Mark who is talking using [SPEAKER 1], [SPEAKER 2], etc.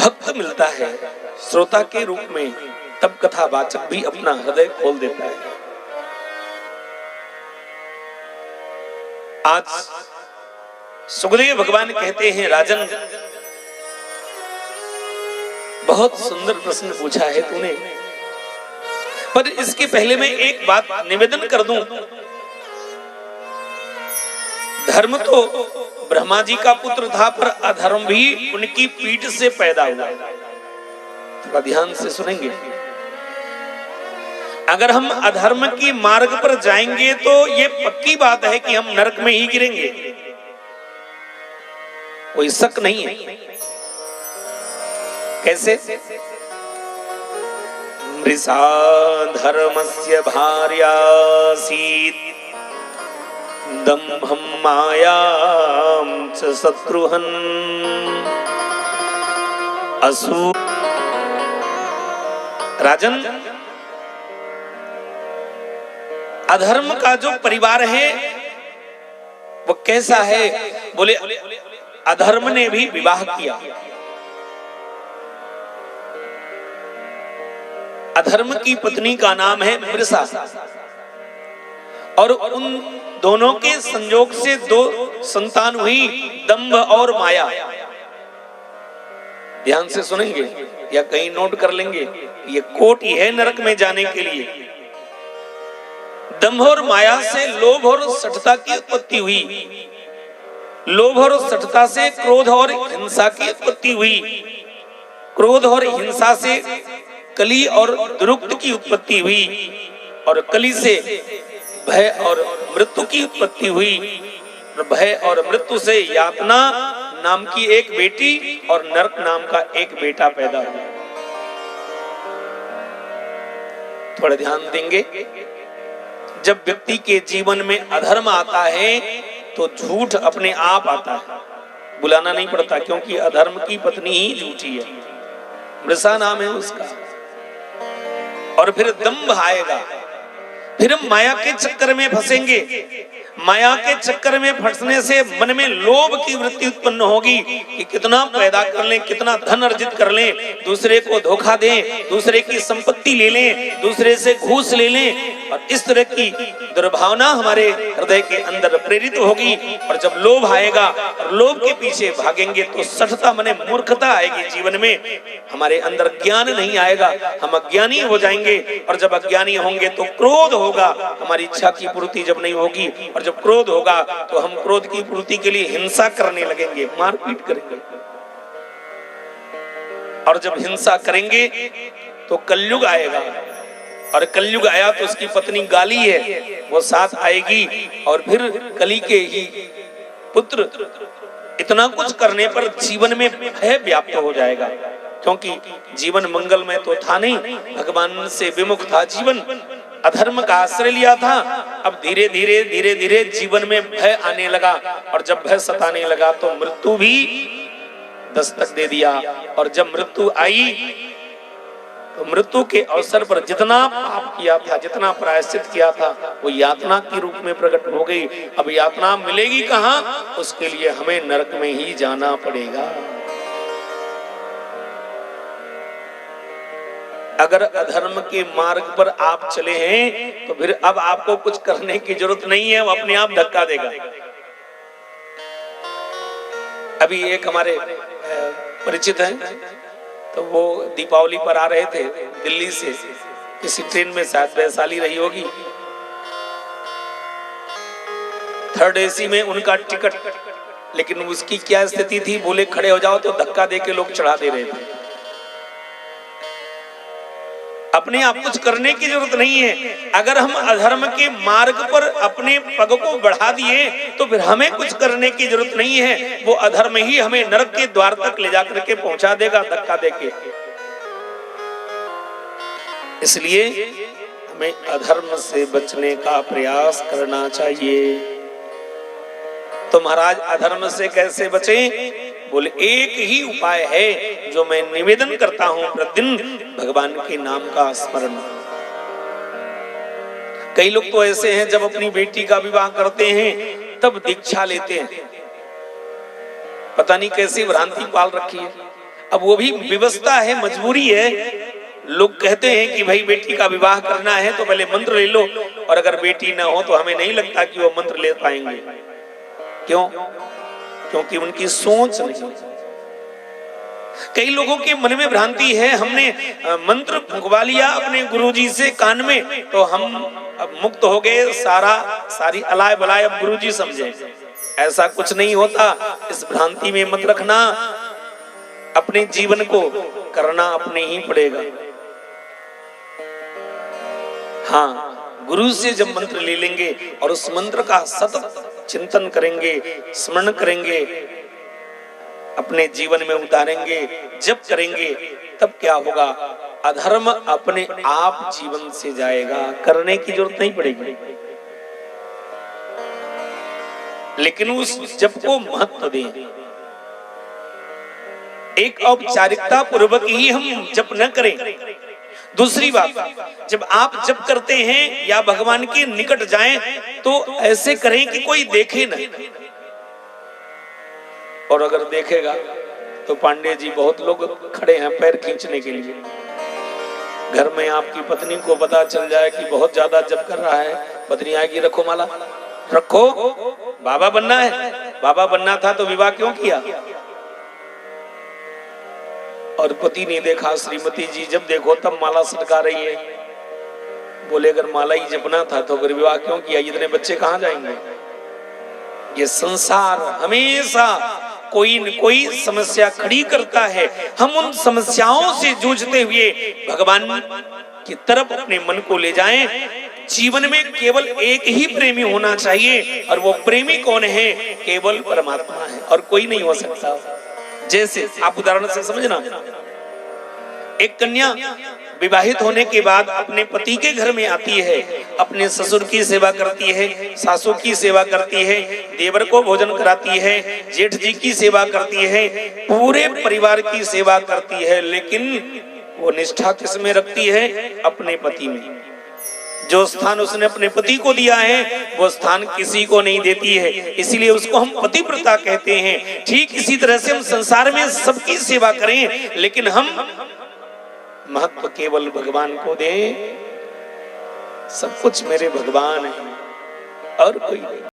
[SPEAKER 1] भक्त मिलता है श्रोता के रूप में, तब कथावाचक भी अपना हृदय खोल देता है। आज सुखदेव भगवान कहते हैं, राजन बहुत सुंदर प्रश्न पूछा है तूने, पर इसके पहले मैं एक बात निवेदन कर दूं। धर्म तो ब्रह्मा जी का पुत्र था, पर अधर्म भी उनकी पीठ से पैदा हुआ। थोड़ा ध्यान से सुनेंगे। अगर हम अधर्म की मार्ग पर जाएंगे तो ये पक्की बात है कि हम नरक में ही गिरेंगे, कोई शक नहीं है। कैसे? मृषा धर्मस्य भार्यासीत् दम्भं मायां च शत्रुहन् असू। राजन, अधर्म का जो परिवार है वो कैसा है? बोले अधर्म ने भी विवाह किया। अधर्म की पत्नी का नाम है मृषा, और उन दोनों के संयोग से दो संतान हुई, दंभ और माया। ध्यान से सुनेंगे या कहीं नोट कर लेंगे, ये कोट ही है नरक में जाने के लिए। दंभ और माया से लोभ और सठता की उत्पत्ति हुई, लोभ और सठता से क्रोध और हिंसा की उत्पत्ति हुई, क्रोध और हिंसा से कली और दुरुक्त की उत्पत्ति हुई, और कली से भय और मृत्यु की उत्पत्ति हुई, और भय और मृत्यु से यातना नाम की एक बेटी और नरक नाम का एक बेटा पैदा हुआ। थोड़ा ध्यान देंगे। जब व्यक्ति के जीवन में अधर्म आता है तो झूठ अपने आप आता है, बुलाना नहीं पड़ता, क्योंकि अधर्म की पत्नी ही झूठी है, मृषा नाम है उसका। और फिर दंभ आएगा, फिर हम माया के चक्कर में फंसेंगे। माया के चक्कर में फंसने से मन में लोभ की वृत्ति उत्पन्न होगी कि कितना पैदा कर लें, कितना धन अर्जित कर लें, दूसरे को धोखा दें, दूसरे की संपत्ति ले लें, दूसरे से घूस ले लें, और इस तरह की दुर्भावना हमारे हृदय के अंदर प्रेरित होगी। और जब लोभ आएगा और लोभ के पीछे भागेंगे तो सठता माने मूर्खता आएगी जीवन में, हमारे अंदर ज्ञान नहीं आएगा, हम अज्ञानी हो जाएंगे। और जब अज्ञानी होंगे तो क्रोध होगा, हमारी इच्छा की पूर्ति जब नहीं होगी, और जब क्रोध होगा तो हम क्रोध की पूर्ति के लिए हिंसा करने लगेंगे, मारपीट करेंगे। और जब हिंसा करेंगे तो कलयुग आएगा, और कलयुग आया तो उसकी पत्नी गाली है, वो साथ आएगी, और फिर कली के ही पुत्र। इतना कुछ करने पर जीवन में भय व्याप्त हो जाएगा, क्योंकि जीवन मंगलमय तो था नहीं, भगवान से विमुख था जीवन, अधर्म का आश्रय लिया था। अब धीरे धीरे धीरे धीरे जीवन में भय आने लगा, और जब भय सताने लगा तो मृत्यु भी दस्तक दे दिया। और जब मृत्यु आई तो मृत्यु के अवसर पर जितना पाप किया था, जितना प्रायश्चित किया था, वो यातना के रूप में प्रकट हो गई। अब यातना मिलेगी कहाँ? उसके लिए हमें नरक में ही जाना पड़ेगा। अगर अधर्म के मार्ग पर आप चले हैं तो फिर अब आपको कुछ करने की जरूरत नहीं है, वो अपने आप धक्का देगा। अभी एक हमारे परिचित हैं, तो वो दीपावली पर आ रहे थे दिल्ली से, किसी ट्रेन में, शायद वैशाली रही होगी, 3rd AC में उनका टिकट। लेकिन उसकी क्या स्थिति थी? बोले खड़े हो जाओ, तो धक्का देके लोग चढ़ा दे रहे थे। अपने आप कुछ करने की जरूरत नहीं है। अगर हम अधर्म के मार्ग पर अपने पग को बढ़ा दिए तो फिर हमें कुछ करने की जरूरत नहीं है, वो अधर्म ही हमें नरक के द्वार तक ले जाकर के पहुंचा देगा धक्का देके। इसलिए हमें अधर्म से बचने का प्रयास करना चाहिए। तो महाराज अधर्म से कैसे बचें? बोले एक ही उपाय है जो मैं निवेदन करता हूं प्रतिदिन, भगवान के नाम का स्मरण। कई लोग तो ऐसे हैं जब अपनी बेटी का विवाह करते हैं तब दीक्षा लेते हैं, पता नहीं कैसी भ्रांति पाल रखी है। अब वो भी व्यवस्था है, मजबूरी है। लोग कहते हैं कि भाई बेटी का विवाह करना है तो पहले मंत्र ले लो, और अगर बेटी ना हो तो हमें नहीं लगता कि वो मंत्र ले पाएंगे। क्यों? क्योंकि उनकी सोच नहीं। कई लोगों के मन में भ्रांति है, हमने मंत्र फुंकवा लिया अपने गुरुजी से कान में तो हम अब मुक्त हो गए, सारी अलाय बलाय अब गुरुजी समझे। ऐसा कुछ नहीं होता। इस भ्रांति में मत रखना। अपने जीवन को करना अपने ही पड़ेगा। हाँ, गुरु से जब मंत्र ले लेंगे और उस मंत्र का सतत चिंतन करेंगे, स्मरण करेंगे, अपने जीवन में उतारेंगे, जब करेंगे, तब क्या होगा? अधर्म अपने आप जीवन से जाएगा, करने की जरूरत नहीं पड़ेगी। लेकिन उस जप को महत्व दें। एक औपचारिकता पूर्वक ही हम जप न करें। दूसरी बात, जब आप जप करते हैं या भगवान के निकट जाएं तो ऐसे करें कि कोई देखे न। और अगर देखेगा तो पांडे जी बहुत लोग खड़े हैं पैर खींचने के लिए। घर में आपकी पत्नी को पता चल जाए कि बहुत ज्यादा जप कर रहा है, पत्नी आएगी, रखो माला, रखो, बाबा बनना है। बाबा बनना था तो विवाह क्यों किया? और पति ने देखा, श्रीमती जी जब देखो तब माला सटका रही है। बोले अगर माला ही जपना था तो फिर विवाह क्यों किया? इतने बच्चे कहां जाएंगे? ये संसार हमेशा कोई न कोई समस्या खड़ी करता है। हम उन समस्याओं से जूझते हुए भगवान की तरफ अपने मन को ले जाएं। जीवन में केवल एक ही प्रेमी होना चाहिए, और वो प्रेमी कौन है? केवल परमात्मा है, और कोई नहीं हो सकता। जैसे आप उदाहरण से समझना, एक कन्या विवाहित होने के बाद अपने पति के घर में आती है, अपने ससुर की सेवा करती है, सासू की सेवा करती है, देवर को भोजन कराती है, जेठ जी की सेवा करती है, पूरे परिवार की सेवा करती है, लेकिन वो निष्ठा किसमें रखती है? अपने पति में। जो स्थान उसने अपने पति को दिया है वो स्थान किसी को नहीं देती है, इसलिए उसको हम पतिव्रता कहते हैं। ठीक इसी तरह से हम संसार में सबकी सेवा करें, लेकिन हम महत्व केवल भगवान को दें। सब कुछ मेरे भगवान है और कोई नहीं।